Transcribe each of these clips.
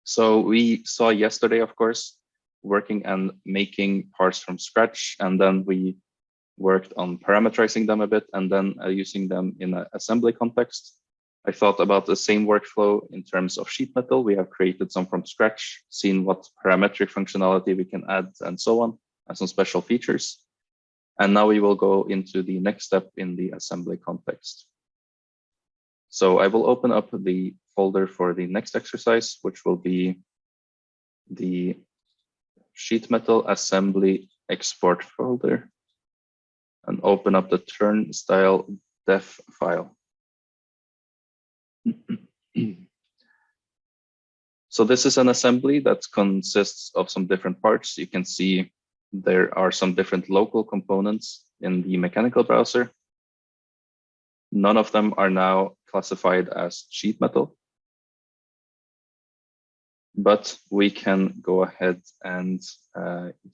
So we saw yesterday, of course, working and making parts from scratch, and then we worked on parameterizing them a bit, and then using them in an assembly context. I thought about the same workflow in terms of sheet metal. We have created some from scratch, seen what parametric functionality we can add, and so on, and some special features. And now we will go into the next step in the assembly context. So I will open up the folder for the next exercise, which will be the Sheet Metal Assembly export folder, and open up the turnstile def file. So this is an assembly that consists of some different parts. You can see there are some different local components in the mechanical browser. None of them are now classified as sheet metal, but we can go ahead and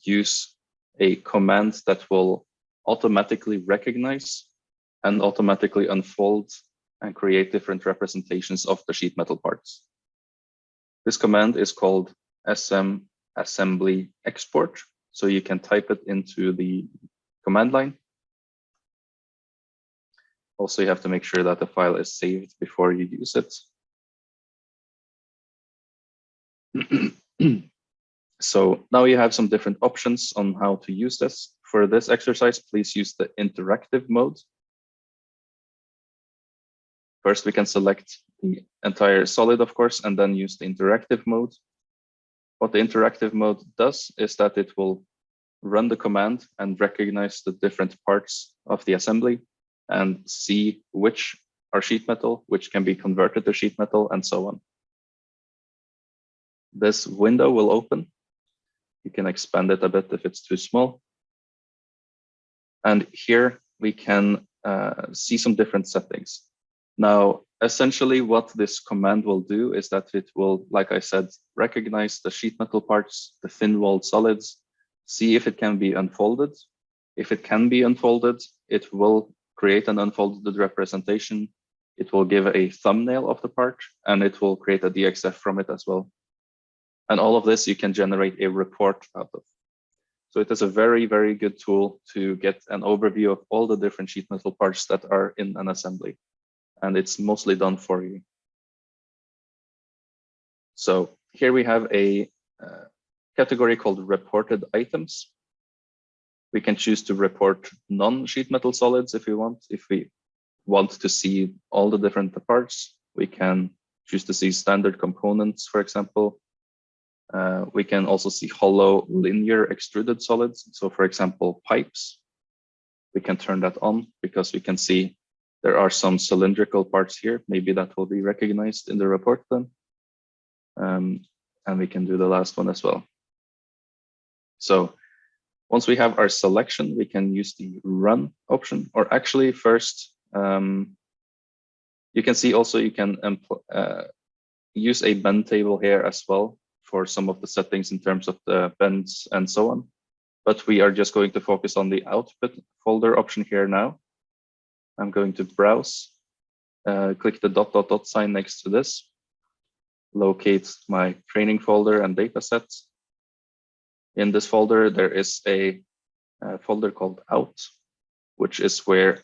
use a command that will automatically recognize and automatically unfold and create different representations of the sheet metal parts. This command is called assembly export. So you can type it into the command line. Also, you have to make sure that the file is saved before you use it. So now you have some different options on how to use this. For this exercise, please use the interactive mode. First, we can select the entire solid, of course, and then use the interactive mode. What the interactive mode does is that it will run the command and recognize the different parts of the assembly and see which are sheet metal, which can be converted to sheet metal, and so on. This window will open. You can expand it a bit if it's too small. And here we can see some different settings. Now, essentially what this command will do is that it will, like I said, recognize the sheet metal parts, the thin-walled solids, see if it can be unfolded. If it can be unfolded, it will create an unfolded representation. It will give a thumbnail of the part, and it will create a DXF from it as well. And all of this you can generate a report out of. So it is a very, very good tool to get an overview of all the different sheet metal parts that are in an assembly. And it's mostly done for you. So here we have a category called reported items. We can choose to report non-sheet metal solids if we want. If we want to see all the different parts, we can choose to see standard components, for example. We can also see hollow linear extruded solids. So for example, pipes, we can turn that on because we can see there are some cylindrical parts here. Maybe that will be recognized in the report then. And we can do the last one as well. So once we have our selection, we can use the run option, or actually first, you can see also you can use a bend table here as well for some of the settings in terms of the bends and so on. But we are just going to focus on the output folder option here now. I'm going to browse, click the ... sign next to this, locate my training folder and datasets. In this folder, there is a folder called out, which is where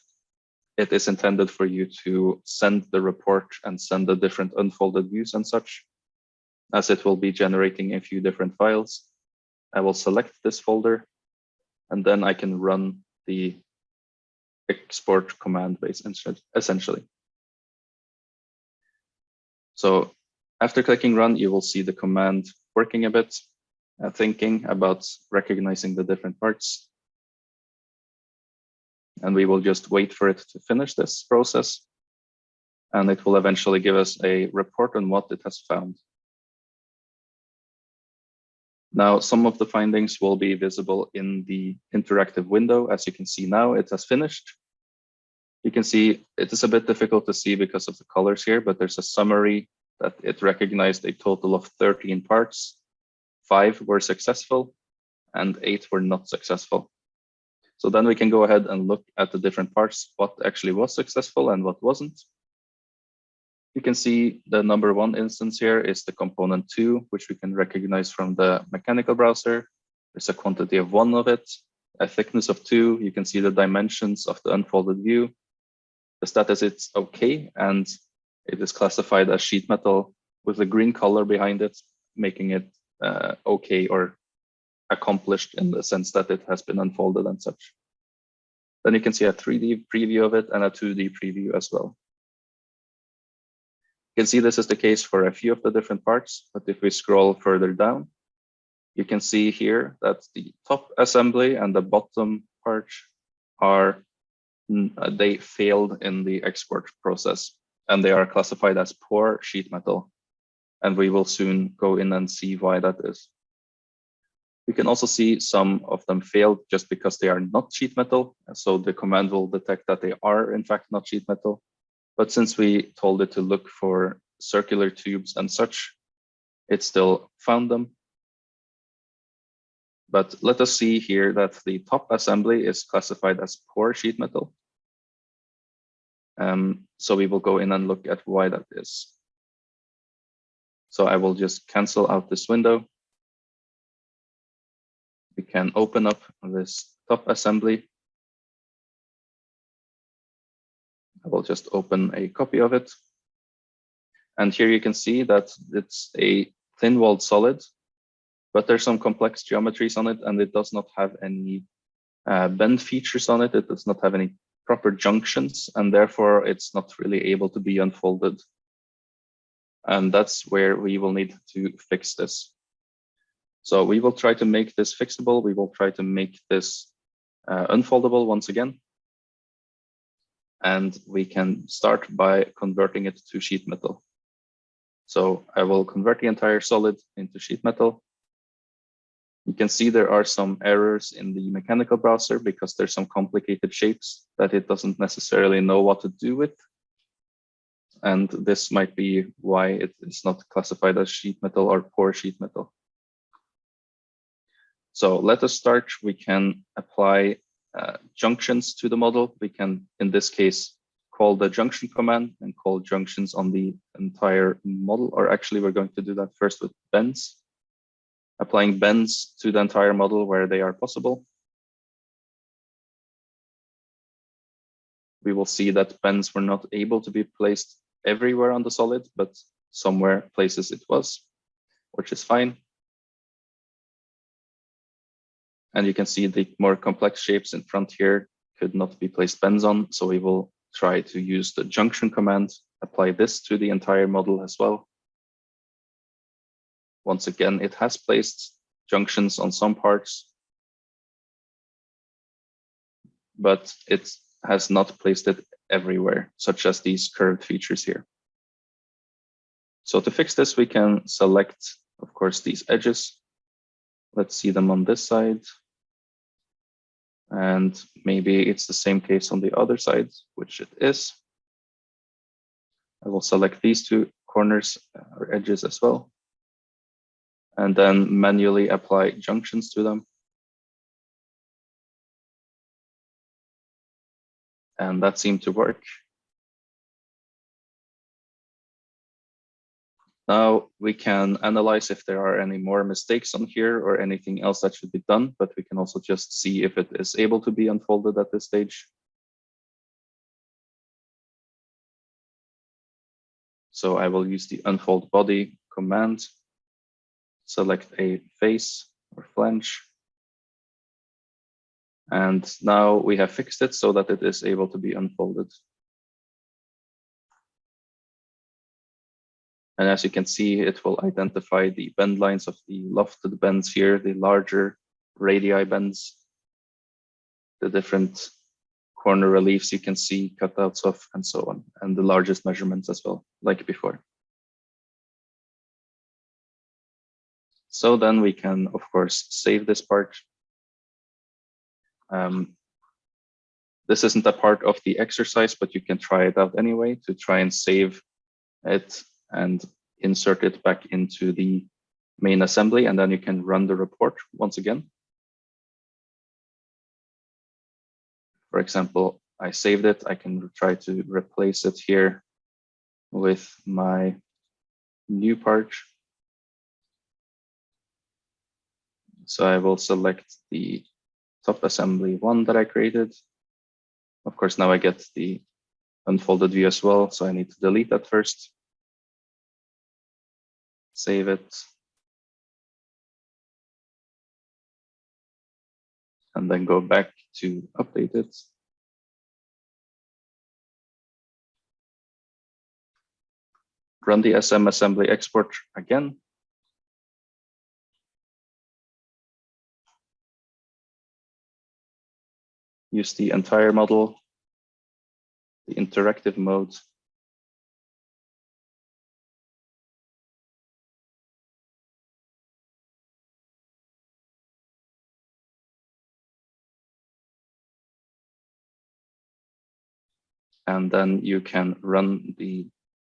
it is intended for you to send the report and send the different unfolded views and such, as it will be generating a few different files. I will select this folder, and then I can run the export command base essentially. So after clicking run, you will see the command working a bit, thinking about recognizing the different parts. And we will just wait for it to finish this process. And it will eventually give us a report on what it has found. Now, some of the findings will be visible in the interactive window. As you can see now, it has finished. You can see it is a bit difficult to see because of the colors here, but there's a summary that it recognized a total of 13 parts. 5 were successful and 8 were not successful. So then we can go ahead and look at the different parts, what actually was successful and what wasn't. You can see the number 1 instance here is the component 2, which we can recognize from the mechanical browser. There's a quantity of 1 of it, a thickness of 2. You can see the dimensions of the unfolded view. The status is okay, and it is classified as sheet metal with a green color behind it, making it okay or accomplished in the sense that it has been unfolded and such. Then you can see a 3D preview of it and a 2D preview as well. You can see this is the case for a few of the different parts, but if we scroll further down, you can see here that the top assembly and the bottom part are, they failed in the export process, and they are classified as poor sheet metal. And we will soon go in and see why that is. We can also see some of them failed just because they are not sheet metal. So the command will detect that they are in fact not sheet metal. But since we told it to look for circular tubes and such, it still found them. But let us see here that the top assembly is classified as poor sheet metal. So we will go in and look at why that is. So I will just cancel out this window. We can open up this top assembly. I will just open a copy of it. And here you can see that it's a thin-walled solid, but there's some complex geometries on it, and it does not have any bend features on it. It does not have any proper junctions, and therefore it's not really able to be unfolded. And that's where we will need to fix this. So we will try to make this fixable. We will try to make this unfoldable once again. And we can start by converting it to sheet metal. So I will convert the entire solid into sheet metal. You can see there are some errors in the mechanical browser because there's some complicated shapes that it doesn't necessarily know what to do with. And this might be why it is not classified as sheet metal or poor sheet metal. So let us start. We can apply junctions to the model. We can, in this case, call the junction command and call junctions on the entire model, or actually we're going to do that first with bends. Applying bends to the entire model where they are possible. We will see that bends were not able to be placed everywhere on the solid, but somewhere places it was, which is fine. And you can see the more complex shapes in front here could not be placed bends on. So we will try to use the junction command, apply this to the entire model as well. Once again, it has placed junctions on some parts, but it has not placed it everywhere, such as these curved features here. So to fix this, we can select, of course, these edges. Let's see them on this side. And maybe it's the same case on the other side, which it is. I will select these two corners or edges as well, and then manually apply junctions to them. And that seemed to work. Now we can analyze if there are any more mistakes on here or anything else that should be done, but we can also just see if it is able to be unfolded at this stage. So I will use the unfold body command, select a face or flange. And now we have fixed it so that it is able to be unfolded. And as you can see, it will identify the bend lines of the lofted bends here, the larger radii bends, the different corner reliefs you can see cutouts of, and so on, and the largest measurements as well, like before. So then we can, of course, save this part. This isn't a part of the exercise, but you can try it out anyway to try and save it and insert it back into the main assembly, and then you can run the report once again. For example, I saved it. I can try to replace it here with my new part. So I will select the top assembly one that I created. Of course, now I get the unfolded view as well. So I need to delete that first. Save it. And then go back to update it. Run the SM assembly export again. Use the entire model, the interactive mode. And then you can run the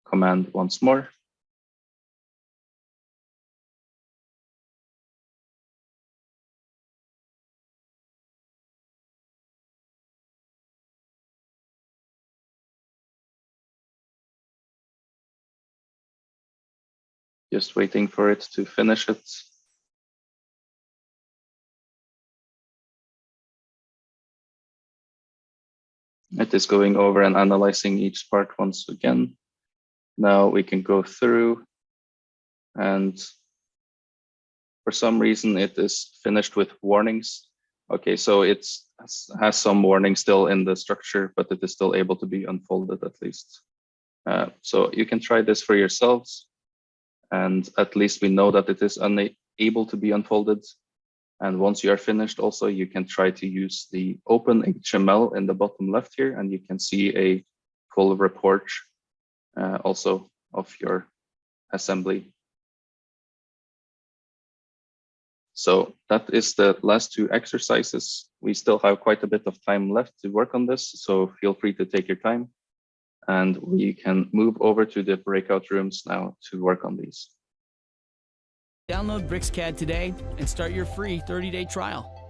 command once more. Just waiting for it to finish it. It is going over and analyzing each part once again. Now we can go through, and for some reason it is finished with warnings. Okay, so it has some warning still in the structure, but it is still able to be unfolded at least. So you can try this for yourselves, and at least we know that it is unable to be unfolded. And once you are finished, also you can try to use the open HTML in the bottom left here, and you can see a full report also of your assembly. So that is the last two exercises. We still have quite a bit of time left to work on this, so feel free to take your time. And we can move over to the breakout rooms now to work on these. Download BricsCAD today and start your free 30-day trial.